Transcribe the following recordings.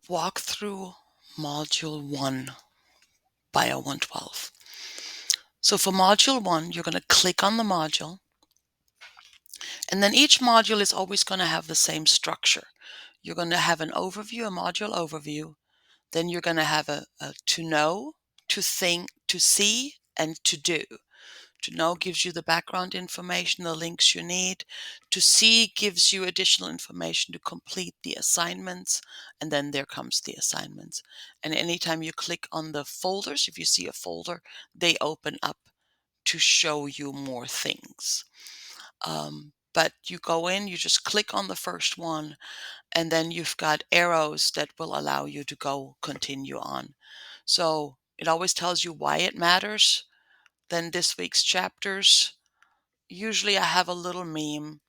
walk through Module 1, BIO112. So for Module 1, you're going to click on the module, and then each module is always going to have the same structure. You're going to have an overview, a module overview. Then you're going to have a to know, to think, to see, and to do. To know gives you the background information, the links you need. To see gives you additional information to complete the assignments. And then there comes the assignments. And anytime you click on the folders, if you see a folder, they open up to show you more things. But you go in, you just click on the first one, and then you've got arrows that will allow you to go continue on. So it always tells you why it matters. Then this week's chapters, usually I have a little meme.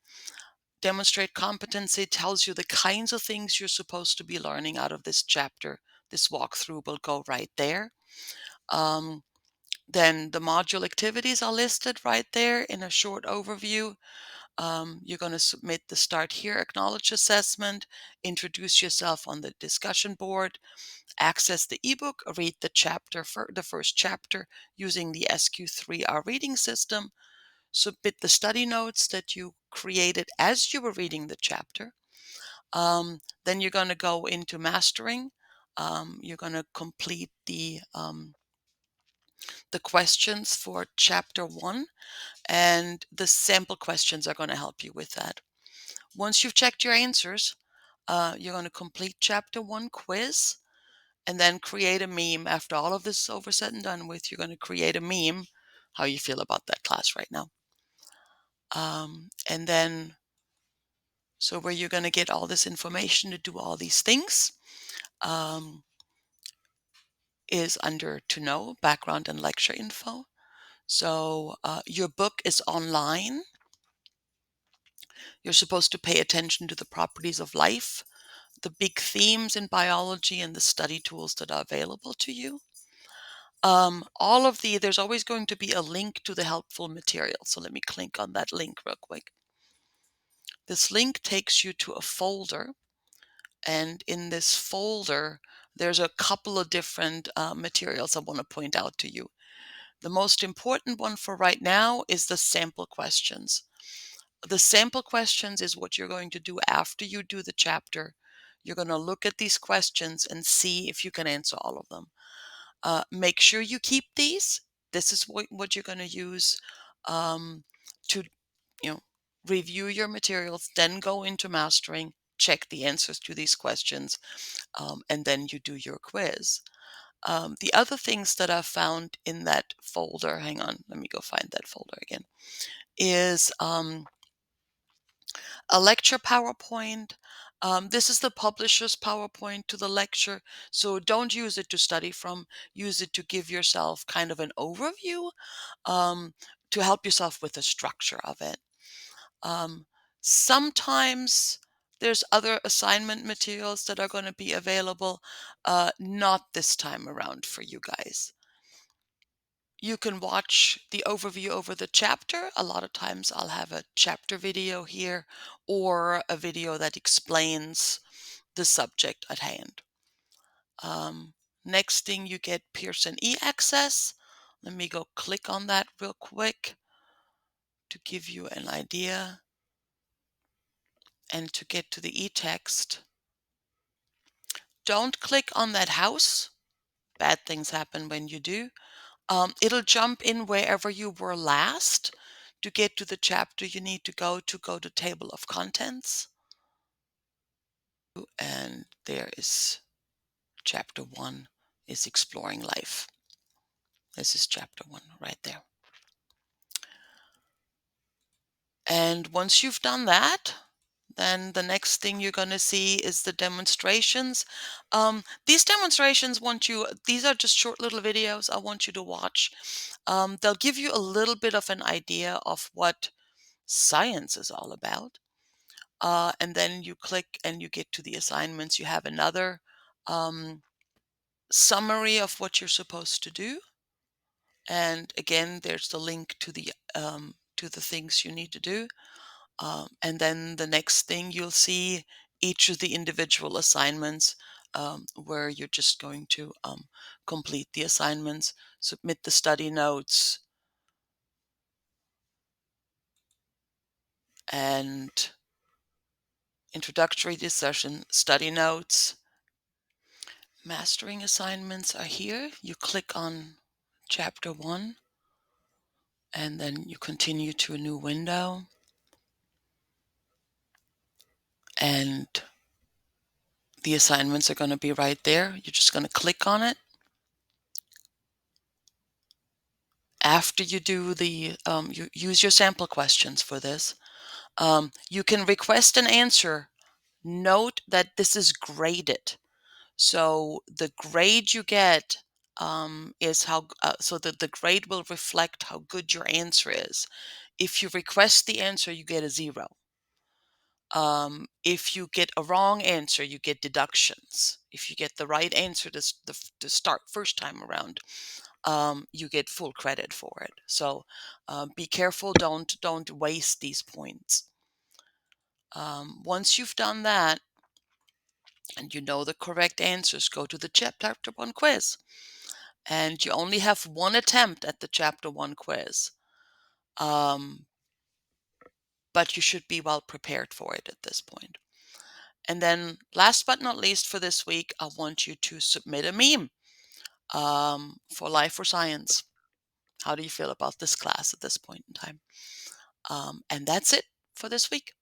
Demonstrate competency tells you the kinds of things you're supposed to be learning out of this chapter. This walkthrough will go right there. Then the module activities are listed right there in a short overview. You're going to submit the Start Here Acknowledge assessment, introduce yourself on the discussion board, access the ebook, read the chapter for the first chapter using the SQ3R reading system, submit the study notes that you created as you were reading the chapter. Then you're going to go into mastering. You're going to complete the questions for chapter 1, and the sample questions are going to help you with that. Once you've checked your answers, you're going to complete chapter 1 quiz and then create a meme. After all of this is over said and done with, you're going to create a meme, how you feel about that class right now. And then, so where you're going to get all this information to do all these things is under to know, background and lecture info. So your book is online. You're supposed to pay attention to the properties of life, the big themes in biology, and the study tools that are available to you. There's always going to be a link to the helpful material. So let me click on that link real quick. This link takes you to a folder, and in this folder, there's a couple of different materials I want to point out to you. The most important one for right now is the sample questions. The sample questions is what you're going to do after you do the chapter. You're going to look at these questions and see if you can answer all of them. Make sure you keep these. This is what you're going to use to review your materials, then go into mastering, check the answers to these questions, and then you do your quiz. The other things that I've found in that folder, hang on, let me go find that folder again, is a lecture PowerPoint. This is the publisher's PowerPoint to the lecture, so don't use it to study from. Use it to give yourself kind of an overview, to help yourself with the structure of it. Sometimes there's other assignment materials that are going to be available, not this time around for you guys. You can watch the overview over the chapter. A lot of times I'll have a chapter video here or a video that explains the subject at hand. Next thing, you get Pearson e-access. Let me go click on that real quick to give you an idea. And to get to the e-text, don't click on that house. Bad things happen when you do. It'll jump in wherever you were last. To get to the chapter you need to go to table of contents. And there is chapter 1 is exploring life. This is chapter 1 right there. And once you've done that, then the next thing you're going to see is the demonstrations. These demonstrations these are just short little videos I want you to watch. They'll give you a little bit of an idea of what science is all about. And then you click and you get to the assignments. You have another summary of what you're supposed to do. And again, there's the link to the things you need to do. And then the next thing you'll see each of the individual assignments where you're just going to complete the assignments, submit the study notes, and introductory discussion, study notes. Mastering assignments are here. You click on Chapter 1, and then you continue to a new window. And the assignments are going to be right there. You're just going to click on it. After you do you use your sample questions for this, you can request an answer. Note that this is graded. So the grade you get is so that the grade will reflect how good your answer is. If you request the answer, you get a 0. If you get a wrong answer, you get deductions. If you get the right answer to start first time around, you get full credit for it. So be careful, don't waste these points. Once you've done that and you know the correct answers, go to the Chapter 1 quiz. And you only have one attempt at the Chapter 1 quiz. But you should be well prepared for it at this point. And then last but not least for this week, I want you to submit a meme for Life or Science. How do you feel about this class at this point in time? And that's it for this week.